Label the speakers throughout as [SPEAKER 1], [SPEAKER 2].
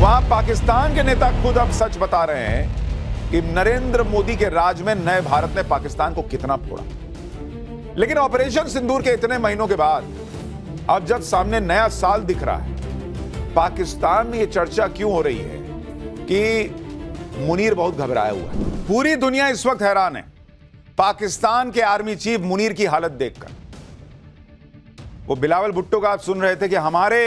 [SPEAKER 1] वहां पाकिस्तान के नेता खुद अब सच बता रहे हैं कि नरेंद्र मोदी के राज में नए भारत ने पाकिस्तान को कितना फोड़ा। लेकिन ऑपरेशन सिंदूर के इतने महीनों के बाद अब जब सामने नया साल दिख रहा है, पाकिस्तान में यह चर्चा क्यों हो रही है कि मुनीर बहुत घबराया हुआ है। पूरी दुनिया इस वक्त हैरान है पाकिस्तान के आर्मी चीफ मुनीर की हालत देखकर। वो बिलावल भुट्टो का आप सुन रहे थे कि हमारे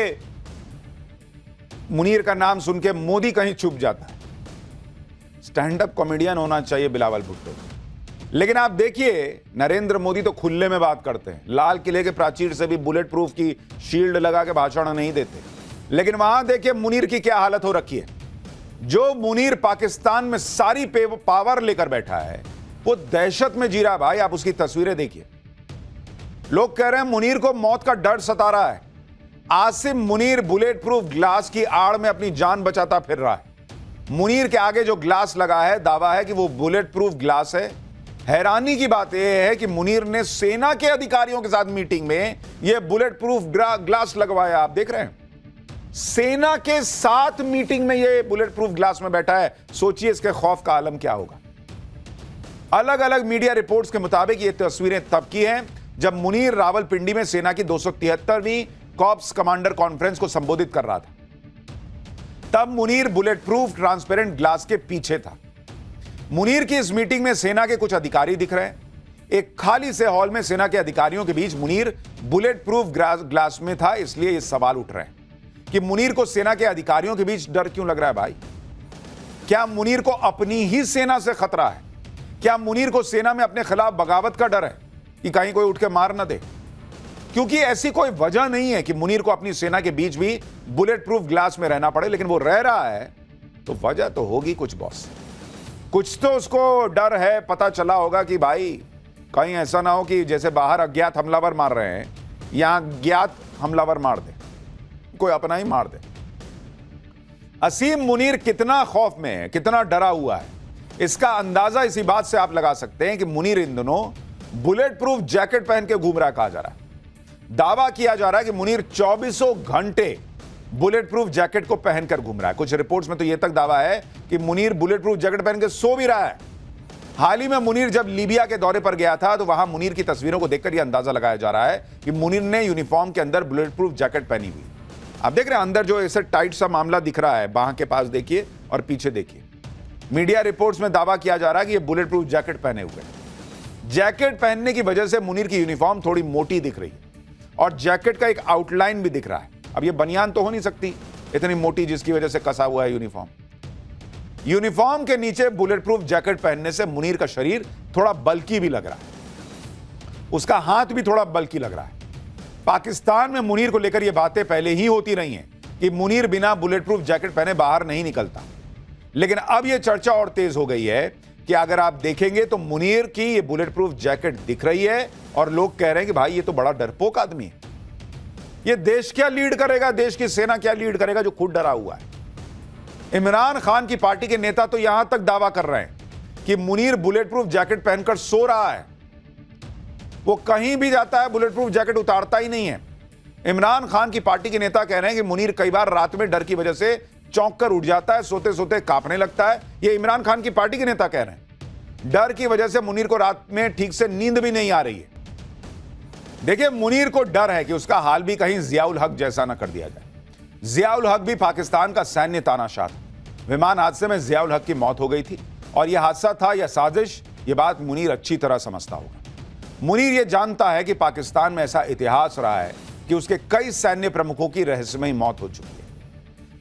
[SPEAKER 1] मुनीर का नाम सुन के मोदी कहीं छुप जाता है। स्टैंड अप कॉमेडियन होना चाहिए बिलावल भुट्टो। लेकिन आप देखिए, नरेंद्र मोदी तो खुले में बात करते हैं, लाल किले के प्राचीर से भी बुलेट प्रूफ की शील्ड लगा के भाषण नहीं देते। लेकिन वहां देखिए मुनीर की क्या हालत हो रखी है। जो मुनीर पाकिस्तान में सारी पावर लेकर बैठा है, वो दहशत में जी रहा है भाई। आप उसकी तस्वीरें देखिए। लोग कह रहे हैं मुनीर को मौत का डर सता रहा है। Asim Munir bullet proof glass की आड़ में अपनी जान बचाता फिर रहा है। मुनीर के आगे जो ग्लास लगा है, दावा है कि वो बुलेट प्रूफ ग्लास है। हैरानी की बात यह है कि मुनीर ने सेना के अधिकारियों के साथ मीटिंग में यह बुलेट प्रूफ ग्लास लगवाया। आप देख रहे हैं, सेना के साथ मीटिंग में यह बुलेट प्रूफ ग्लास में बैठा है। सोचिए इसके खौफ का आलम क्या होगा। अलग अलग मीडिया रिपोर्ट्स के मुताबिक ये तस्वीरें तब की हैं जब मुनीर रावलपिंडी में सेना की 273वीं कॉर्प्स कमांडर कॉन्फ्रेंस को संबोधित कर रहा था। तब Munir bullet proof transparent glass के पीछे था। मुनीर की इस मीटिंग में सेना के कुछ अधिकारी दिख रहे हैं। एक खाली से हॉल में सेना के अधिकारियों के बीच मुनीर बुलेट प्रूफ ग्लास में था। इसलिए ये सवाल उठ रहे हैं कि मुनीर को सेना के अधिकारियों के बीच डर क्यों लग रहा है भाई? क्या मुनीर को अपनी ही सेना से खतरा है? क्या मुनीर को सेना में अपने खिलाफ बगावत का डर है कि कहीं कोई उठ के मार ना दे? क्योंकि ऐसी कोई वजह नहीं है कि मुनीर को अपनी सेना के बीच भी बुलेट प्रूफ ग्लास में रहना पड़े। लेकिन वो रह रहा है तो वजह तो होगी कुछ बॉस। कुछ तो उसको डर है। पता चला होगा कि भाई कहीं ऐसा ना हो कि जैसे बाहर अज्ञात हमलावर मार रहे हैं, यहां ज्ञात हमलावर मार दे, कोई अपना ही मार दे। असीम मुनीर कितना खौफ में है, कितना डरा हुआ है, इसका अंदाजा इसी बात से आप लगा सकते हैं कि मुनीर इन दिनों बुलेट प्रूफ जैकेट पहन के घूम रहा कहा जा रहा है। दावा किया जा रहा है कि मुनीर 24 घंटे बुलेट प्रूफ जैकेट को पहनकर घूम रहा है। कुछ रिपोर्ट्स में तो यह तक दावा है कि मुनीर बुलेट प्रूफ जैकेट पहन के सो भी रहा है। हाल ही में मुनीर जब लीबिया के दौरे पर गया था तो वहां मुनीर की तस्वीरों को देखकर यह अंदाजा लगाया जा रहा है कि मुनीर ने यूनिफॉर्म के अंदर बुलेट प्रूफ जैकेट पहनी हुई। आप देख रहे हैं अंदर जो ऐसे टाइट सा मामला दिख रहा है, बाह के पास देखिए और पीछे देखिए। मीडिया रिपोर्ट्स में दावा किया जा रहा है कि यह बुलेट प्रूफ जैकेट पहने हुए हैं। जैकेट पहनने की वजह से मुनीर की यूनिफॉर्म थोड़ी मोटी दिख रही है और जैकेट का एक आउटलाइन भी दिख रहा है। अब ये बनियान तो हो नहीं सकती इतनी मोटी, जिसकी वजह से कसा हुआ है यूनिफॉर्म। यूनिफॉर्म के नीचे बुलेट प्रूफ जैकेट पहनने से मुनीर का शरीर थोड़ा बल्कि भी लग रहा है, उसका हाथ भी थोड़ा बल्कि लग रहा है। पाकिस्तान में मुनीर को लेकर यह बातें पहले ही होती रही हैं कि मुनीर बिना बुलेट प्रूफ जैकेट पहने बाहर नहीं निकलता। लेकिन अब यह चर्चा और तेज हो गई है कि अगर आप देखेंगे तो मुनीर की ये बुलेट प्रूफ जैकेट दिख रही है और लोग कह रहे हैं कि भाई ये तो बड़ा डरपोक आदमी है। ये देश क्या लीड करेगा, देश की सेना क्या लीड करेगा जो खुद डरा हुआ है। इमरान खान की पार्टी के नेता तो यहां तक दावा कर रहे हैं कि मुनीर बुलेट प्रूफ जैकेट पहनकर सो रहा है। वो कहीं भी जाता है बुलेट प्रूफ जैकेट उतारता ही नहीं है। इमरान खान की पार्टी के नेता कह रहे हैं कि मुनीर कई बार रात में डर की वजह से चौंक कर उठ जाता है, सोते सोते कांपने लगता है। ये इमरान खान की पार्टी के नेता कह रहे हैं। डर की वजह से मुनीर को रात में ठीक से नींद भी नहीं आ रही है। देखिए, मुनीर को डर है कि उसका हाल भी कहीं जियाउल हक जैसा ना कर दिया जाए। जियाउल हक भी पाकिस्तान का सैन्य तानाशाह था। विमान हादसे में जियाउल हक की मौत हो गई थी और यह हादसा था या साजिश, यह बात मुनीर अच्छी तरह समझता होगा। मुनीर यह जानता है कि पाकिस्तान में ऐसा इतिहास रहा है कि उसके कई सैन्य प्रमुखों की रहस्यमयी मौत हो चुकी है।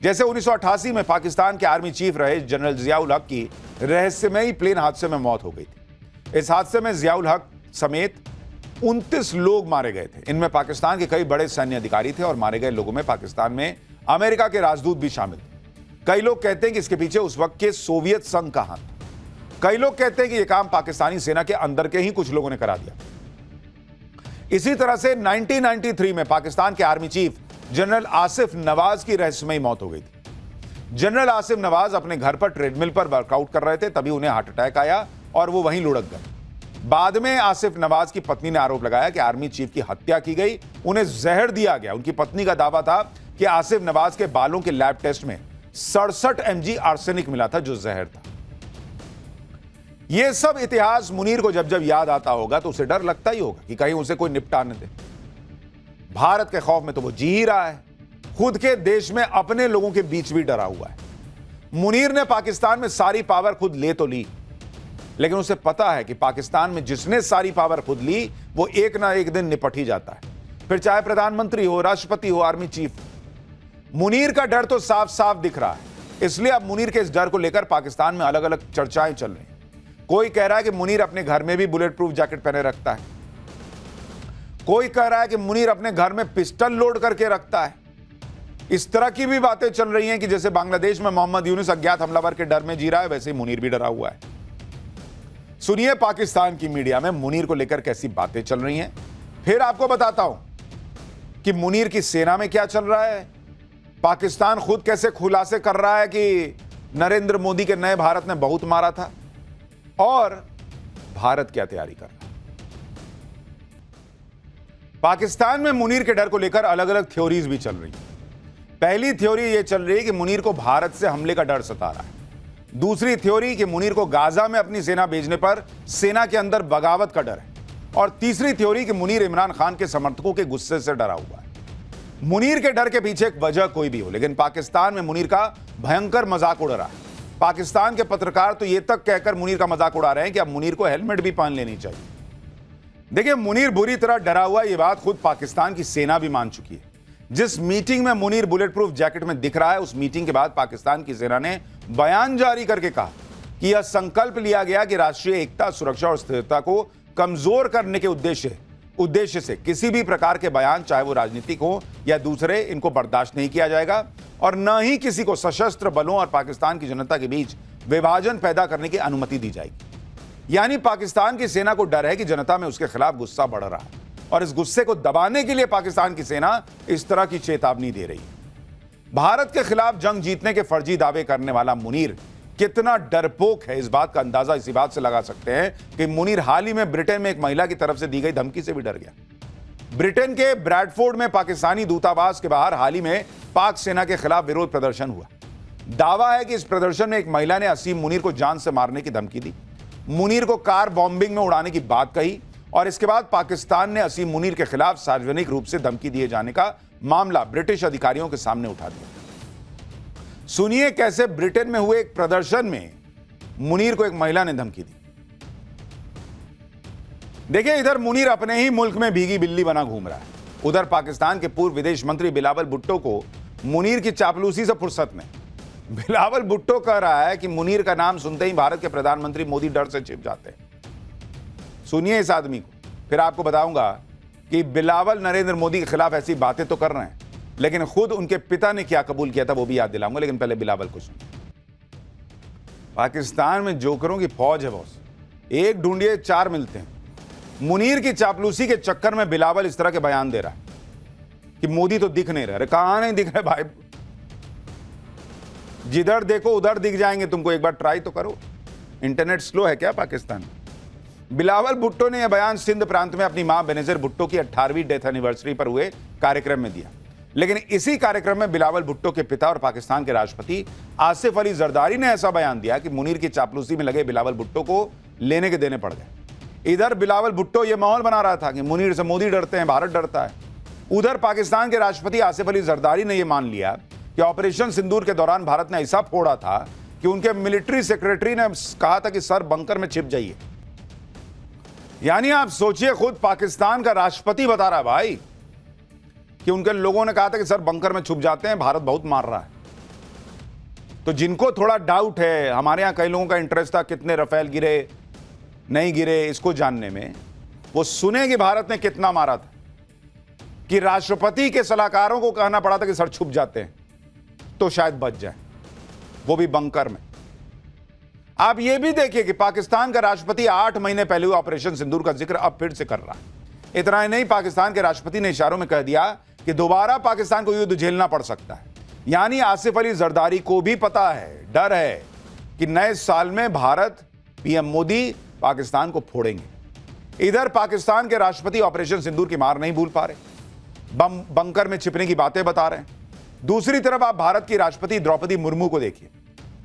[SPEAKER 1] जैसे 1988 में पाकिस्तान के आर्मी चीफ रहे जनरल जियाउल हक की रहस्यमयी प्लेन हादसे में मौत हो गई थी। इस हादसे में जियाउल हक समेत 29 लोग मारे गए थे। इनमें पाकिस्तान के कई बड़े सैन्य अधिकारी थे और मारे गए लोगों में पाकिस्तान में अमेरिका के राजदूत भी शामिल थे। कई लोग कहते हैं कि इसके पीछे उस वक्त के सोवियत संघ का हाथ था। कई लोग कहते हैं कि यह काम पाकिस्तानी सेना के अंदर के ही कुछ लोगों ने करा दिया। इसी तरह से 1993 में पाकिस्तान के army chief general Asif Nawaz की रहस्यमयी मौत हो गई थी। जनरल आसिफ नवाज अपने घर पर ट्रेडमिल पर वर्कआउट कर रहे थे, तभी उन्हें हार्ट अटैक आया और वो वहीं लुढ़क गए। बाद में आसिफ नवाज की पत्नी ने आरोप लगाया कि आर्मी चीफ की हत्या की गई, उन्हें जहर दिया गया। उनकी पत्नी का दावा था कि आसिफ नवाज के बालों के लैब टेस्ट में 67 mg आर्सेनिक मिला था, जो जहर था। यह सब इतिहास मुनीर को जब जब याद आता होगा तो उसे डर लगता ही होगा कि कहीं उसे कोई निपटा न दे। भारत के खौफ में तो वो जी ही रहा है, खुद के देश में अपने लोगों के बीच भी डरा हुआ है। मुनीर ने पाकिस्तान में सारी पावर खुद ले तो ली, लेकिन उसे पता है कि पाकिस्तान में जिसने सारी पावर खुद ली वो एक ना एक दिन निपट ही जाता है, फिर चाहे प्रधानमंत्री हो, राष्ट्रपति हो, आर्मी चीफ। मुनीर का डर तो साफ साफ दिख रहा है, इसलिए अब मुनीर के इस डर को लेकर पाकिस्तान में अलग अलग चर्चाएं चल रही हैं। कोई कह रहा है कि मुनीर अपने घर में भी बुलेट प्रूफ जैकेट पहने रखता है, कोई कह रहा है कि मुनीर अपने घर में पिस्टल लोड करके रखता है। इस तरह की भी बातें चल रही हैं कि जैसे बांग्लादेश में मोहम्मद यूनुस अज्ञात हमलावर के डर में जी रहा है, वैसे ही मुनीर भी डरा हुआ है। सुनिए पाकिस्तान की मीडिया में मुनीर को लेकर कैसी बातें चल रही हैं, फिर आपको बताता हूं कि मुनीर की सेना में क्या चल रहा है, पाकिस्तान खुद कैसे खुलासे कर रहा है कि नरेंद्र मोदी के नए भारत ने बहुत मारा था, और भारत क्या तैयारी कर रहा है। पाकिस्तान में मुनीर के डर को लेकर अलग अलग थ्योरीज भी चल रही हैं। पहली थ्योरी यह चल रही है कि मुनीर को भारत से हमले का डर सता रहा है। दूसरी थ्योरी कि मुनीर को गाजा में अपनी सेना भेजने पर सेना के अंदर बगावत का डर है। और तीसरी थ्योरी कि मुनीर इमरान खान के समर्थकों के गुस्से से डरा हुआ है। मुनीर के डर के पीछे एक वजह कोई भी हो, लेकिन पाकिस्तान में मुनीर का भयंकर मजाक उड़ रहा है। पाकिस्तान के पत्रकार तो यह तक कहकर मुनीर का मजाक उड़ा रहे हैं कि अब मुनीर को हेलमेट भी पहन लेनी चाहिए। देखिए, मुनीर बुरी तरह डरा हुआ, यह बात खुद पाकिस्तान की सेना भी मान चुकी है। जिस मीटिंग में मुनीर बुलेट प्रूफ जैकेट में दिख रहा है, उस मीटिंग के बाद पाकिस्तान की सेना ने बयान जारी करके कहा कि यह संकल्प लिया गया कि राष्ट्रीय एकता, सुरक्षा और स्थिरता को कमजोर करने के उद्देश्य से किसी भी प्रकार के बयान, चाहे वो राजनीतिक हो या दूसरे, इनको बर्दाश्त नहीं किया जाएगा और न ही किसी को सशस्त्र बलों और पाकिस्तान की जनता के बीच विभाजन पैदा करने की अनुमति दी जाएगी। यानी पाकिस्तान की सेना को डर है कि जनता में उसके खिलाफ गुस्सा बढ़ रहा है और इस गुस्से को दबाने के लिए पाकिस्तान की सेना इस तरह की चेतावनी दे रही है। भारत के खिलाफ जंग जीतने के फर्जी दावे करने वाला मुनीर कितना डरपोक है, इस बात का अंदाजा इसी बात से लगा सकते हैं कि मुनीर हाल ही में ब्रिटेन में एक महिला की तरफ से दी गई धमकी से भी डर गया। ब्रिटेन के ब्रैडफोर्ड में पाकिस्तानी दूतावास के बाहर हाल ही में पाक सेना के खिलाफ विरोध प्रदर्शन हुआ। दावा है कि इस प्रदर्शन में एक महिला ने असीम मुनीर को जान से मारने की धमकी दी, मुनीर को कार बॉम्बिंग में उड़ाने की बात कही और इसके बाद पाकिस्तान ने असीम मुनीर के खिलाफ सार्वजनिक रूप से धमकी दिए जाने का मामला ब्रिटिश अधिकारियों के सामने उठा दिया। सुनिए कैसे ब्रिटेन में हुए एक प्रदर्शन में मुनीर को एक महिला ने धमकी दी। देखिए, इधर मुनीर अपने ही मुल्क में भीगी बिल्ली बना घूम रहा है, उधर पाकिस्तान के पूर्व विदेश मंत्री बिलावल भुट्टो को मुनीर की चापलूसी से फुर्सत में। बिलावल भुट्टो कह रहा है कि मुनीर का नाम सुनते ही भारत के प्रधानमंत्री मोदी डर से छिप जाते हैं। सुनिए इस आदमी को, फिर आपको बताऊंगा कि बिलावल नरेंद्र मोदी के खिलाफ ऐसी बातें तो कर रहे हैं, लेकिन खुद उनके पिता ने क्या कबूल किया था वो भी याद दिलाऊंगा, लेकिन पहले बिलावल को सुनिए। पाकिस्तान में जोकरों की फौज है बॉस, एक ढूंढिए चार मिलते हैं। मुनीर की चापलूसी के चक्कर में बिलावल इस तरह के बयान दे रहा है कि मोदी तो दिख नहीं रहे। अरे कहां नहीं दिख रहे भाई, जिधर देखो उधर दिख जाएंगे तुमको, एक बार ट्राई तो करो। इंटरनेट स्लो है क्या पाकिस्तान? बिलावल भुट्टो ने यह बयान सिंध प्रांत में अपनी मां बेनजीर भुट्टो की 18वीं डेथ एनिवर्सरी पर हुए कार्यक्रम में दिया। लेकिन इसी कार्यक्रम में बिलावल भुट्टो के पिता और पाकिस्तान के राष्ट्रपति आसिफ अली जरदारी ने ऐसा बयान दिया कि मुनीर की चापलूसी में लगे बिलावल भुट्टो को लेने के देने पड़ गए। इधर बिलावल भुट्टो यह माहौल बना रहा था कि मुनीर से मोदी डरते हैं, भारत डरता है। उधर पाकिस्तान के राष्ट्रपति आसिफ अली जरदारी ने यह मान लिया कि ऑपरेशन सिंदूर के दौरान भारत ने ऐसा फोड़ा था कि उनके मिलिट्री सेक्रेटरी ने कहा था कि सर बंकर में छिप जाइए। यानी आप सोचिए, खुद पाकिस्तान का राष्ट्रपति बता रहा है भाई कि उनके लोगों ने कहा था कि सर बंकर में छुप जाते हैं, भारत बहुत मार रहा है। तो जिनको थोड़ा डाउट है, हमारे यहां कई लोगों का इंटरेस्ट था कितने रफेल गिरे नहीं गिरे इसको जानने में, वो सुने कि भारत ने कितना मारा था, कि राष्ट्रपति के सलाहकारों को कहना पड़ा था कि सर छुप जाते हैं तो शायद बच जाए, वो भी बंकर में। आप ये भी देखिए कि पाकिस्तान का राष्ट्रपति 8 महीने पहले हुए ऑपरेशन सिंदूर का जिक्र अब फिर से कर रहा है। इतना ही नहीं, पाकिस्तान के राष्ट्रपति ने इशारों में कह दिया कि दोबारा पाकिस्तान को युद्ध झेलना पड़ सकता है। यानी आसिफ अली जरदारी को भी पता है, डर है कि नए साल में भारत, पीएम मोदी पाकिस्तान को फोड़ेंगे। इधर पाकिस्तान के राष्ट्रपति ऑपरेशन सिंदूर की मार नहीं भूल पा रहे, बंकर में छिपने की बातें बता रहे हैं। दूसरी तरफ आप भारत की राष्ट्रपति द्रौपदी मुर्मू को देखिए,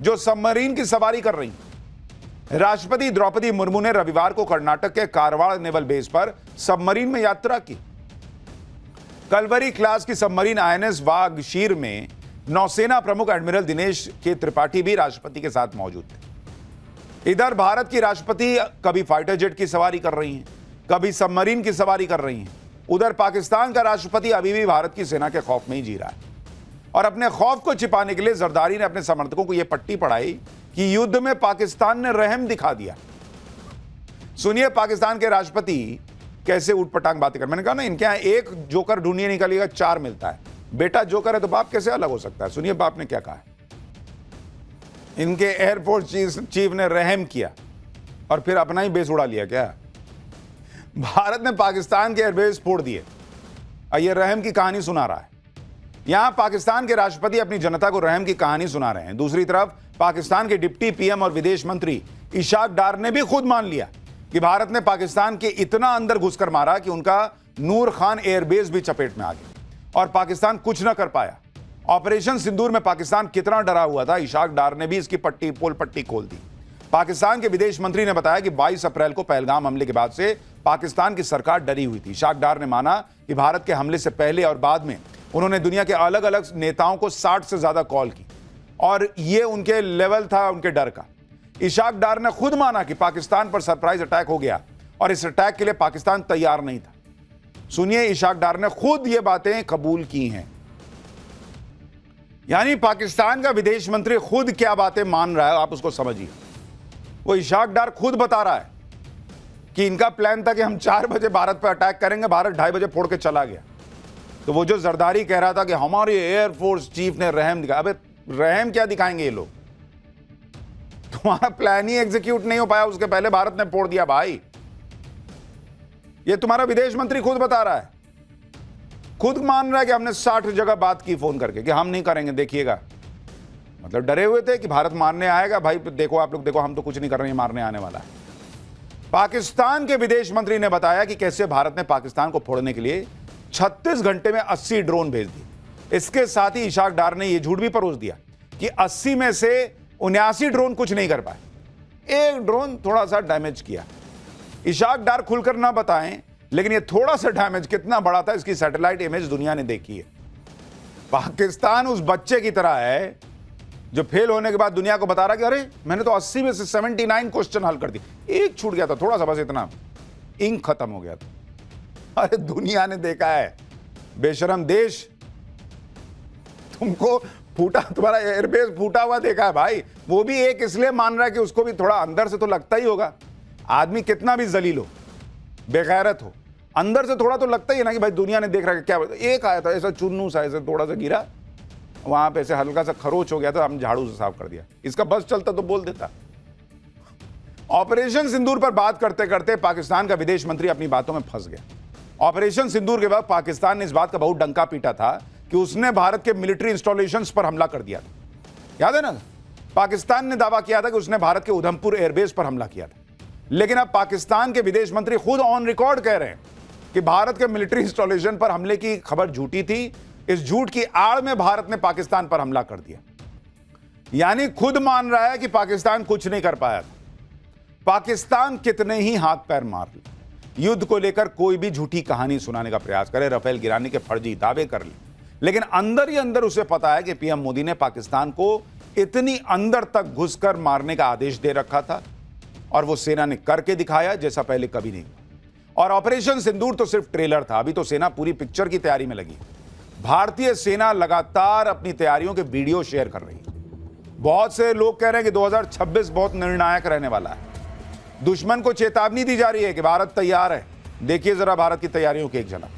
[SPEAKER 1] जो सबमरीन की सवारी कर रही हैं। राष्ट्रपति द्रौपदी मुर्मू ने रविवार को कर्नाटक के कारवाड़ नेवल बेस पर सबमरीन में यात्रा की। कलवरी क्लास की सबमरीन आईएनएस वागशीर में नौसेना प्रमुख एडमिरल दिनेश के त्रिपाठी भी राष्ट्रपति के साथ मौजूद थे। इधर भारत की राष्ट्रपति कभी फाइटर जेट की सवारी कर रही हैं, कभी सबमरीन की सवारी कर रही हैं। उधर पाकिस्तान का राष्ट्रपति अभी भी भारत की सेना के खौफ में ही जी रहा है और अपने खौफ को छिपाने के लिए जरदारी ने अपने समर्थकों को यह पट्टी पढ़ाई कि युद्ध में पाकिस्तान ने रहम दिखा दिया। सुनिए पाकिस्तान के राष्ट्रपति कैसे उठपटांग बातें कर। मैंने कहा ना, इनके यहां एक जोकर ढूंढिए निकलिएगा, चार मिलता है। बेटा जोकर है तो बाप कैसे अलग हो सकता है? सुनिए बाप ने क्या कहा है। इनके एयरफोर्स चीफ ने रहम किया और फिर अपना ही बेस उड़ा लिया। क्या भारत ने पाकिस्तान के एयरबेस फोड़ दिए और यह रहम की कहानी सुना रहा है। यहां पाकिस्तान के राष्ट्रपति अपनी जनता को रहम की कहानी सुना रहे हैं। दूसरी तरफ पाकिस्तान के डिप्टी पीएम और विदेश मंत्री इशाक डार ने भी खुद मान लिया कि भारत ने पाकिस्तान के इतना अंदर घुसकर मारा कि उनका नूर खान एयरबेस भी चपेट में आ गया और पाकिस्तान कुछ न कर पाया। ऑपरेशन सिंदूर में पाकिस्तान कितना डरा हुआ था, इशाक डार ने भी इसकी पोल पट्टी खोल दी। पाकिस्तान के विदेश मंत्री ने बताया कि 22 अप्रैल को पहलगाम हमले के बाद से पाकिस्तान की सरकार डरी हुई थी। इशाक डार ने माना कि भारत के हमले से पहले और बाद में उन्होंने दुनिया के अलग अलग नेताओं को 60 से ज्यादा कॉल की और यह उनके लेवल था उनके डर का। इशाक डार ने खुद माना कि पाकिस्तान पर सरप्राइज अटैक हो गया और इस अटैक के लिए पाकिस्तान तैयार नहीं था। सुनिए, इशाक डार ने खुद ये बातें कबूल की हैं। यानी पाकिस्तान का विदेश मंत्री खुद क्या बातें मान रहा है, आप उसको समझिए। वो इशाक डार खुद बता रहा है कि इनका प्लान था कि हम 4 बजे भारत पर अटैक करेंगे, भारत 2:30 बजे फोड़ के चला गया। तो वो जो जरदारी कह रहा था कि हमारे एयरफोर्स चीफ ने रहम दिखाया, अबे रहम क्या दिखाएंगे ये लोग? तुम्हारा प्लान ही एग्जीक्यूट नहीं हो पाया, उसके पहले भारत ने फोड़ दिया। भाई ये तुम्हारा विदेश मंत्री खुद बता रहा है, खुद मान रहा है कि हमने 60 जगह बात की फोन करके कि हम नहीं करेंगे, देखिएगा। मतलब डरे हुए थे कि भारत मारने आएगा। भाई देखो आप लोग, देखो हम तो कुछ नहीं कर रहे हैं, मारने आने वाला है। पाकिस्तान के विदेश मंत्री ने बताया कि कैसे भारत ने पाकिस्तान को फोड़ने के लिए 36 घंटे में 80 ड्रोन भेज दिए। इसके साथ ही इशाक डार ने यह झूठ भी परोस दिया कि 80 में से 79 ड्रोन कुछ नहीं कर पाए, एक ड्रोन थोड़ा सा डैमेज किया। इशाक डार खुलकर ना बताएं, लेकिन ये थोड़ा सा डैमेज कितना बड़ा था इसकी सैटेलाइट इमेज दुनिया ने देखी है। पाकिस्तान उस बच्चे की तरह है जो फेल होने के बाद दुनिया को बता रहा कि अरे मैंने तो 80 में से 79 क्वेश्चन हल कर दिए, एक छूट गया था थोड़ा सा, बस इतना, इंक खत्म हो गया था। अरे दुनिया ने देखा है, बेशरम देश, तुमको फूटा, तुम्हारा एयरबेस फूटा हुआ देखा है भाई। वो भी एक इसलिए मान रहा है कि उसको भी थोड़ा अंदर से तो लगता ही होगा। आदमी कितना भी जलील हो, बेगैरत हो, अंदर से थोड़ा तो लगता ही है ना कि भाई दुनिया ने देख रहा है क्या। एक आया था ऐसा चुन्नू सा, ऐसे थोड़ा सा गिरा, वहां पे ऐसे हल्का सा खरोच हो गया था, हम झाड़ू से साफ कर दिया। इसका बस चलता तो बोल देता। ऑपरेशन सिंदूर पर बात करते करते पाकिस्तान का विदेश मंत्री अपनी बातों में फंस गया। ऑपरेशन सिंदूर के बाद पाकिस्तान ने इस बात का बहुत डंका पीटा था कि उसने भारत के मिलिट्री इंस्टॉलेशंस पर हमला कर दिया था। याद है ना, पाकिस्तान ने दावा किया था कि उसने भारत के उधमपुर एयरबेस पर हमला किया था। लेकिन अब पाकिस्तान के विदेश मंत्री खुद ऑन रिकॉर्ड कह रहे हैं कि भारत के मिलिट्री इंस्टॉलेशन पर हमले की खबर झूठी थी। इस झूठ की आड़ में भारत ने पाकिस्तान पर हमला कर दिया। यानी खुद मान रहा है कि पाकिस्तान कुछ नहीं कर पाया था। पाकिस्तान कितने ही हाथ पैर मार ले, युद्ध को लेकर कोई भी झूठी कहानी सुनाने का प्रयास करे, राफेल गिराने के फर्जी दावे कर ले, लेकिन अंदर ही अंदर उसे पता है कि पीएम मोदी ने पाकिस्तान को इतनी अंदर तक घुसकर मारने का आदेश दे रखा था और वो सेना ने करके दिखाया जैसा पहले कभी नहीं हुआ। और ऑपरेशन सिंदूर तो सिर्फ ट्रेलर था, अभी तो सेना पूरी पिक्चर की तैयारी में लगी। भारतीय सेना लगातार अपनी तैयारियों के वीडियो शेयर कर रही है। बहुत से लोग कह रहे हैं कि 2026 बहुत निर्णायक रहने वाला है। दुश्मन को चेतावनी दी जा रही है कि भारत तैयार है। देखिए जरा भारत की तैयारियों की एक झलक।